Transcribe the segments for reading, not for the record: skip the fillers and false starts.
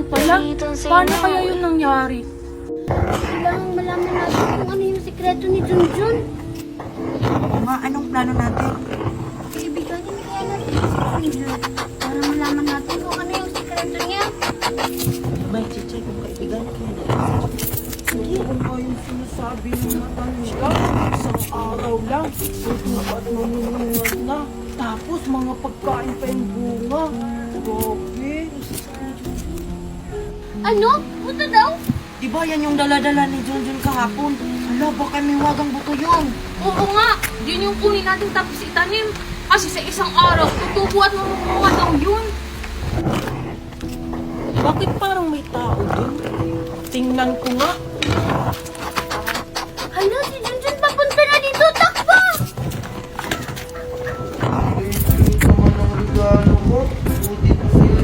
Wala, paano kaya yun nangyari? Kailangan malaman natin kung ano yung sikreto ni Junjun. Anong plano natin? Kaibigan niya kaya natin si Junjun. Para malaman natin kung ano yung sikreto niya. May check kung kaibigan ko na. Hindi ko ba yung sinasabi ng mata nila? Isang araw lang, tutuwa at mamununod na. Tapos mga pagkain pa yung bunga. Grabe. Ano? Buto daw? Di ba yan yung dala-dala ni Junjun kahapon? Hala, baka may wagang buto yun. Oo nga, yun yung kunin natin tapos itanim. Kasi sa isang araw, tutubo at mamumunga daw yun. Bakit parang may tao dun? Tingnan ko nga. Hala, si Junjun papunta na dito. Takbo! Hindi ka man ang regalo mo. Buti ko sa'yo.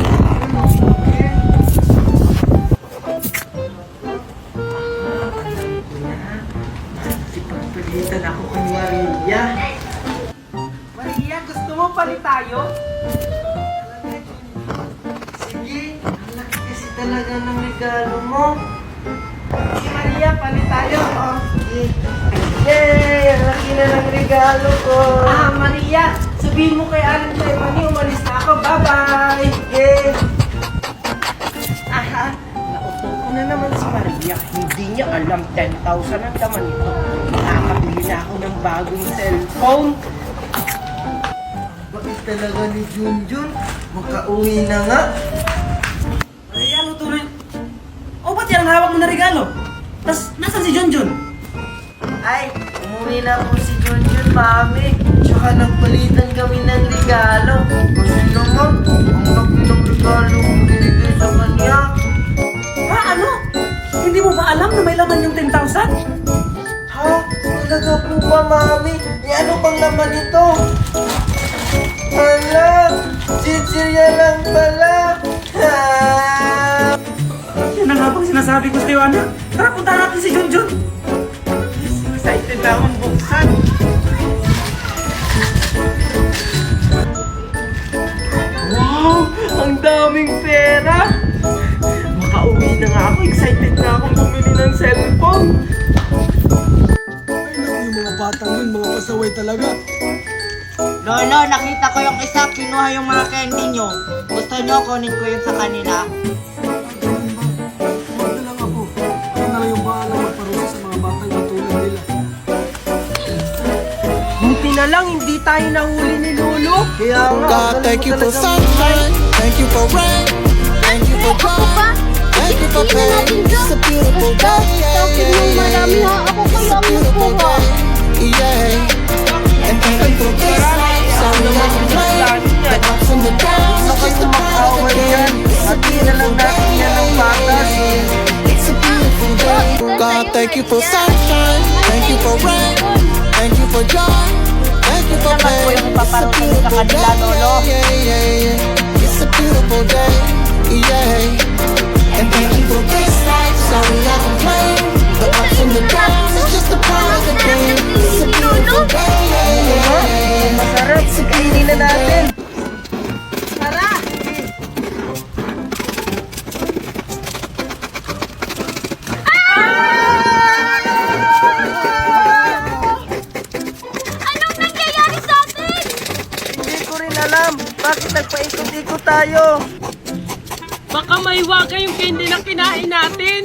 Sipagpalitan ako kay Maria. Maria, gusto mo palit tayo? Sige, ang laki kasi talaga ng regalo mo. Sige Maria, palit tayo. Oh, sige. Yay! Ang laki na ng regalo ko. Maria, sabihin mo kay Alan Taymani, umalis na ako. Bye-bye! Yay! Nauto ko na naman si Maria. Hindi niya alam 10,000 ang laman nito. Nakakabili na ako ng bagong cellphone. Bakit talaga ni Junjun? Makauwi na nga. Maria, ano tuloy? O, ba't yan ang hawak mo na regalo? Tas, nasan si Junjun? Ay, umuwi na po si Junjun, mami. Tsaka nagpalitan kami ng regalo. Kasi naman, ang laki ng regalo kong binigay sa kanya. Ha, ano? Hindi mo ba alam na may laman yung 10,000? Ha? Talaga po ba, mami? Ano bang laman ito? Hala! Chichirya lang pala! Ha! Yan ang nga bang sinasabi ko sa'yo, anak. Tara, punta natin si Junjun. Excited na akong buksan. Wow! Ang daming pera! Makauwi na nga ako. Excited na akong bumili ng cellphone. Ay, naku, yung mga batang yun, mga pasaway talaga. Lolo, nakita ko yung isa, kinuha yung mga candy nyo. Gusto nyo, kunin ko yun sa kanila. Ganun ba? Huwag na lang ako. Ako na lang yung bahala magparusa sa mga batang katulad nila. Buti na lang, hindi tayo nahuli ni Lolo. Kaya nga, God, thank you for sunshine, thank you for rain, thank you for joy, thank you for pain. It's a beautiful day, Bakit nung marami ha ako it's kaya a ang beautiful nakuha? day, yeah. And thank you for this life, so we have to play. The ups and the downs, it's just a part of the game. It's a beautiful day, it's a beautiful day. God, thank you for sunshine, thank you for rain, thank you for joy. Thank you for Naman po pain. yung It's a paparusahan sa beautiful kanila, day, Lolo. yeah. It's a beautiful day, yeah. And thank you for this life, so we have to play. The ups and the downs, it's just a part of the game. It's a beautiful day, yeah. masarap. Sikinin na natin. Tara! Anong nangyayari sa atin? Hindi ko rin alam. Bakit nagpaikot-ikot tayo? Baka may waga yung candy na kinain natin.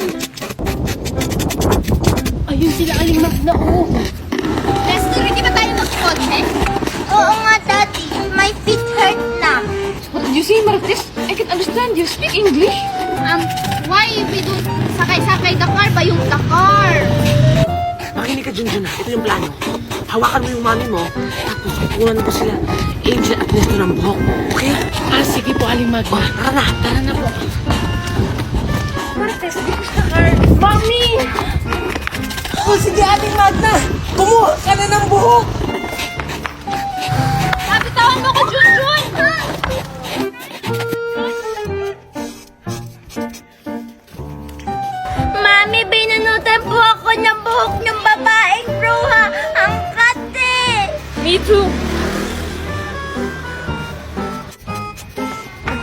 Ayun sila, Aling Magna, oh. Lester, hindi ba tayo magkotse? Oo nga, Daddy. My feet hurt na. You see, Martes, I can understand you. Speak English. Why we don't sakay-sakay the car ba yung the car? Makinig ka, Junjun, ha. Ito yung plano. Hawakan mo yung mami mo, tapos kukunan ko sila Angel at Nestor ng buhok. Okay? Sige po, Aling Magna. Tara na po. Martes, dito sa car. Mami! O sige, Aling Magna, kumuha ka na ng buhok. Kapitawan mo ko, Junjun! Mami, binunutan po ako ng buhok ng babaeng bruha. Ang kate! Me too.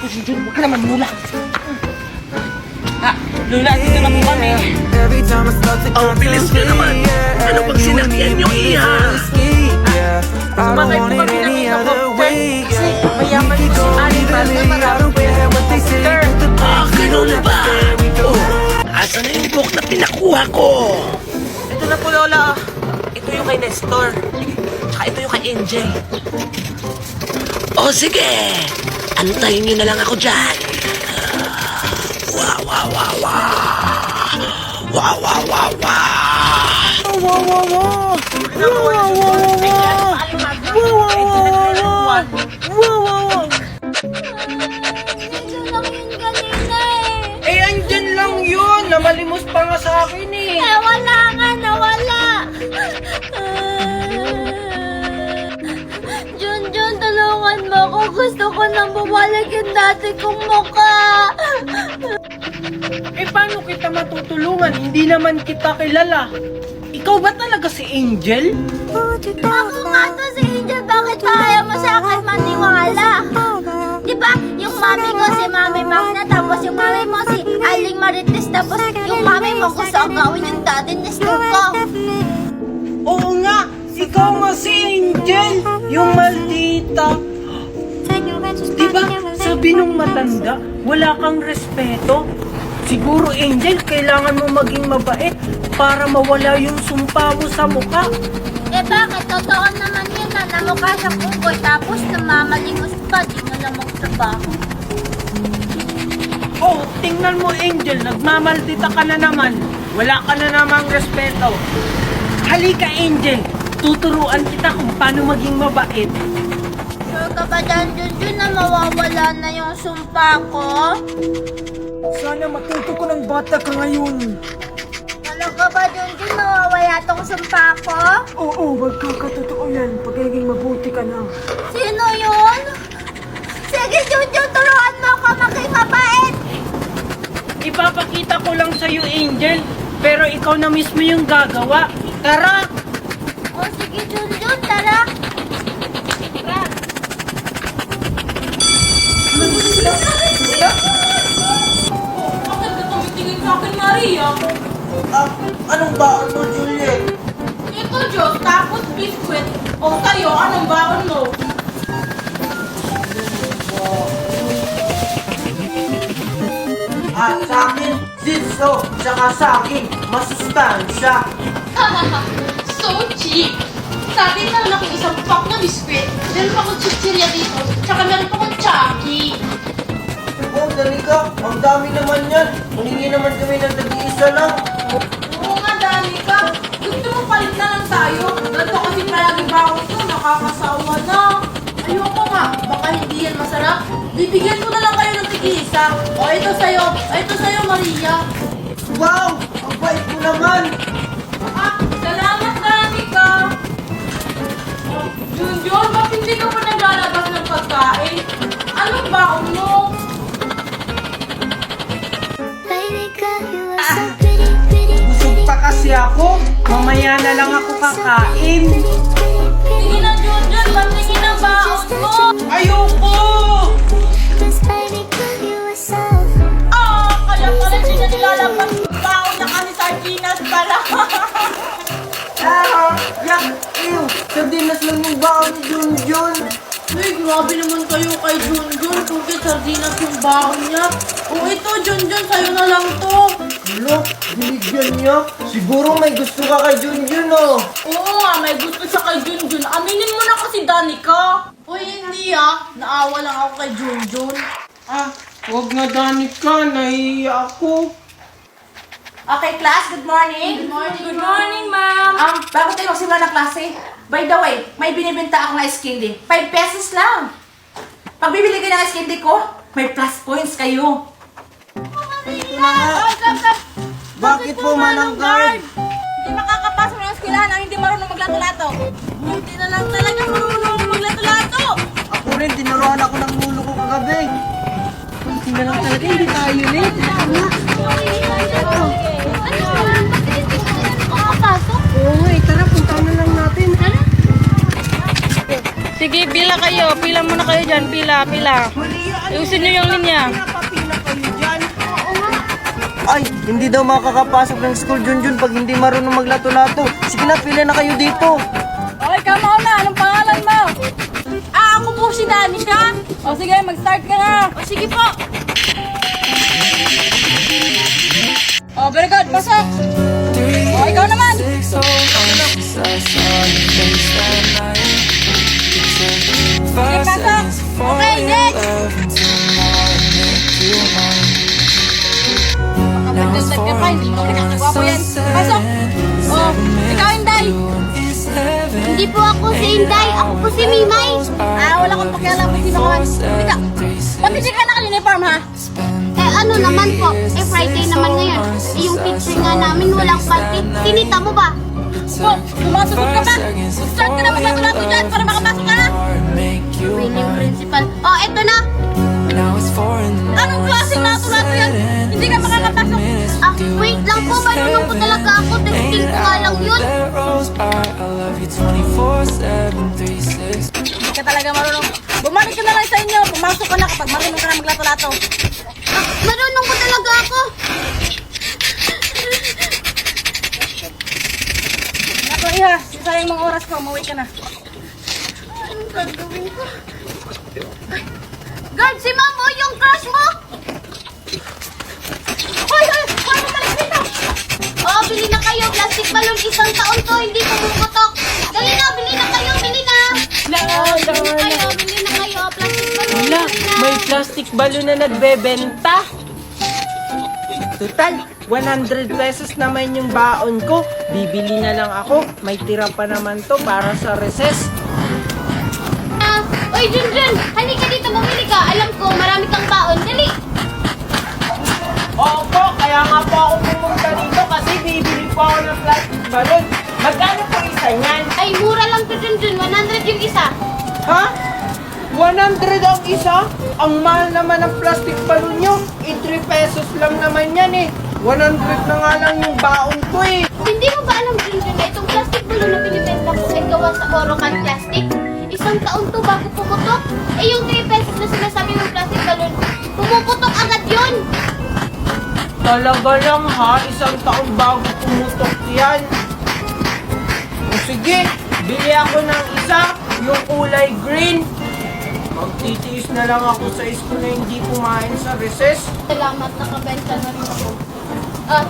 Junjun, huwag ka naman mula. Lola, dito na po kami. Ang bilis nyo naman. Ano bang sinakyan nyo, Iha? Sumakay po kami ng helicopter. Kasi mayaman po si Animal na marami po yung helicopter. Ah, ganun ba? Oh, asa na yung book na pinakuha ko? Ito na po, Lola. Ito yung kay Nestor. Tsaka ito yung kay Angel. O sige, antayin nyo na lang ako dyan. Wow, wow, wow, wow. Wow, wow, wow, wow. Medyo lang yun kanina eh. Eh, andyan lang yun. Namalimos pa nga sa akin eh. Nawala nga, nawala. Junjun, tulungan mo ako. Gusto ko nang bumalik yung dati kong mukha. Eh, paano kita matutulungan? Hindi naman kita kilala. Ikaw ba talaga si Angel? Ako nga to si Angel. Bakit ba ayaw mo sa akin maniwala? Diba, yung mami ko si Mami Magna, tapos yung mami mo si Aling Marites, tapos yung mami mo gusto ang gawin yung daddy Nestor ko. Oo nga, ikaw nga si Angel, yung maldita. Diba, sabi nung matanda, wala kang respeto. Siguro, Angel, kailangan mo maging mabait para mawala yung sumpa mo sa mukha. Eh bakit? Totoo naman yun na namukha siyang unggoy, tapos namamalimos pa, di na lang magtrabaho. Oh, tingnan mo, Angel, nagmamaldita ka na naman. Wala ka na namang respeto. Halika, Angel, tuturuan kita kung paano maging mabait. Sure ka ba dyan, Junjun, na mawawala na yung sumpa ko? Sana matuto ko ng bata ka ngayon. Ano ka ba, Junjun, mawawala tong sumpa ko? Oo, magkakatotoo yan. Pagiging mabuti ka na. Sino yun? Sige, Junjun, turuan mo ako maging mabait! Ipapakita ko lang sa'yo, Angel, pero ikaw na mismo yung gagawa. Tara! O sige, Junjun, tara! Tara! Bakit ka tumitingin sa akin, Maria? Anong baon mo, Juliet? Ito, Diyos, tapos biskwit. O sa'yo, anong baon mo? At sa akin, sitso, tsaka sa akin, masustansya. So cheap! Sabi na lang isang pack na biskwit. Meron pa akong chichirya dito. Tsaka meron pa akong chucky. Oh, dali ka. Ang dami naman yan. Humingi naman kami ng tag-iisa lang. Oo nga, dami ka. Gusto mo palit na lang tayo? Ganito kasi palagi baon ko. Nakakasawa na. Ayoko nga. Baka hindi yan masarap. Bibigyan ko na lang kayo ng tig-isa. O, ito sa'yo. O, ito sa'yo, Maria. Wow! Ang bait mo naman! Ah, salamat, Danica. Oh, Junjun, bakit hindi ka pa naglalabas ng pagkain? Anong baon mo? Busog pa kasi ako. Mamaya na lang ako kakain. Sige na, Junjun. Patingin ang baon mo. Ayoko! Ah, kaya pala hindi na nilalabas yung baon niya kasi sardinas pala. Ah! Yak! Ew! Sardinas lang yung baon ni Junjun. Uy, grabe naman kayo kay Junjun. Bakit sardinas yung baon niya? O ito, Junjun, sa'yo na lang to. Ano? Binigyan niya? Siguro may gusto ka kay Junjun, oh. Oo nga, may gusto siya kay Junjun. Aminin mo na kasi, Danica. Uy, hindi ah. Naawa lang ako kay Junjun. Ah, wag na, Danica. Nahihiya ako. Okay, class, good morning. Good morning. Good morning, ma'am. Bago tayo magsimula ng klase, by the way, may binibenta akong ice candy. 5 pesos lang. Pag bibili kayo ng ice candy ko, may plus points kayo. Ito na nga. Bakit po, Manang Guard? Hindi makakapasok ng eskwelahan ang hindi marunong maglato-lato. Hindi na lang talaga marunong maglato-lato. Ako rin, tinuruan ako ng mulo ko kagabi. Hindi na lang talaga, hindi tayo late. Oo nga, tara, punta na lang natin. Sige, pila kayo. Pila muna kayo dyan. Pila. Maria, ano? Ayusin niyo yung linya. Napapila kayo dyan. Ay, Ay, hindi daw makakapasok ng school Junjun pag hindi marunong maglato-lato. Sige na, pila na kayo dito. Okay, come on na. Anong pangalan mo? Ako po si Danica. O sige, mag-start ka na. O sige po. O, very good. Pasok. O, ikaw naman. Sige, pasok. Okay, next. Makapagdagdag ka pa. Hindi mo nakakagwapo yan. Pasok. O, ikaw, Inday. Hindi po ako si Inday, ako po si Mimay. Wala kong pakialam kung sino ka. Teka, ba't hindi ka naka-uniform, ha? Eh ano naman po, eh Friday naman ngayon. Eh yung teacher nga namin walang panty. Tinita mo ba? Po, sumasagot ka pa. Start ka na maglato-lato dyan para makapasok ka na. Willing principal. Oh, eto na. Anong klaseng lato-lato yan? Hindi ka makakapasok. Ah, wait lang po, marunong po talaga ako. Testing ko nga lang yun. Hindi ka talaga marunong. Bumalik ka na lang sa inyo. Pumasok ka na kapag marunong ka na maglato-lato. Ah, marunong po talaga ako. Naku, Iha, sisayang mga oras ko. Mauwi ka na. Anong gagawin ko? Guard, si Ma'am, oh, yung crush mo! Hoy, hoy! Hoy, bumalik dito! Oh, bili na kayo. Plastic balloon, isang taon to, hindi pumuputok. Dali na, bili na kayo, bili na. Oh, bili na kayo, bili na kayo. Plastic balloon, Wala, bili na. may plastic balloon na nagbebenta. Total, 100 pesos naman yung baon ko. Bibili na lang ako. May tira pa naman to para sa recess. Ah, oy, Junjun, halika dito, bumili ka. Alam ko, marami kang baon. Dali. Opo, kaya nga po ako pumunta dito kasi bibili po ako ng plastic balloon. Magkano po isa niyan? Ay, mura lang to, Junjun. 100 yung isa. Ha? 100 ang isa? Ang mahal naman ng plastic balloon nyo. 3 pesos lang naman yan eh. 100 na nga lang yung baon ko eh. Hindi mo ba alam, Junjun, na itong plastic balloon na binibenta ko ay gawa sa Orocan plastic? Isang taon to bago pumutok. Eh, yung 3 pesos na sinasabi mong plastic balloon, pumuputok agad yun. Talaga lang ha, isang taon bago pumutok yan. O sige, bili ako ng isa, yung kulay green. Magtitiis na lang ako sa school na hindi kumain sa recess. Salamat, nakabenta na rin ako. Ah,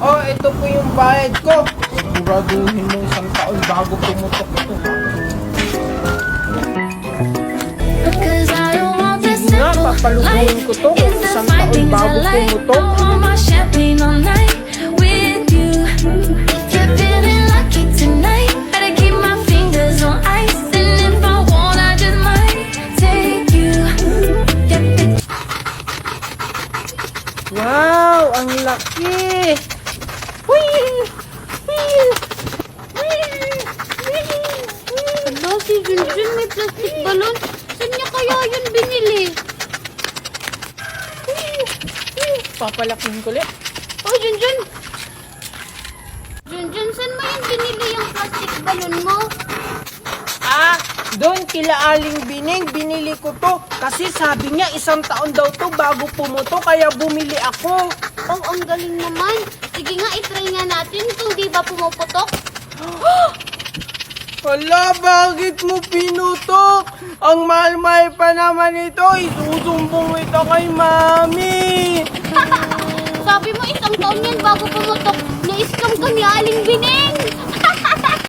Oh, ito po yung bayad ko. Siguraduhin mo isang taon bago pumutok ito. Sige nga, papalubuhin ko to kung isang taon bago pumutok. Wow, ang laki! Aba, si Junjun may plastic balloon. Saan niya kaya yun binili? Papalaking ko ulit. Oh, Junjun! Junjun, saan mo yung binili yung plastic balloon mo? Ah, doon kila Aling Bining, binili ko to. Kasi sabi niya isang taon daw to bago pumuto, kaya bumili ako. Oh, ang galing naman. Sige nga, itry nga natin kung di ba pumuputok. Hala, bakit mo pinutok? Ang mahal-mahal pa naman ito. Isusumbong ito kay Mami. Sabi mo isang taon yan bago pumutok. Na-scam ka ni Aling Bining.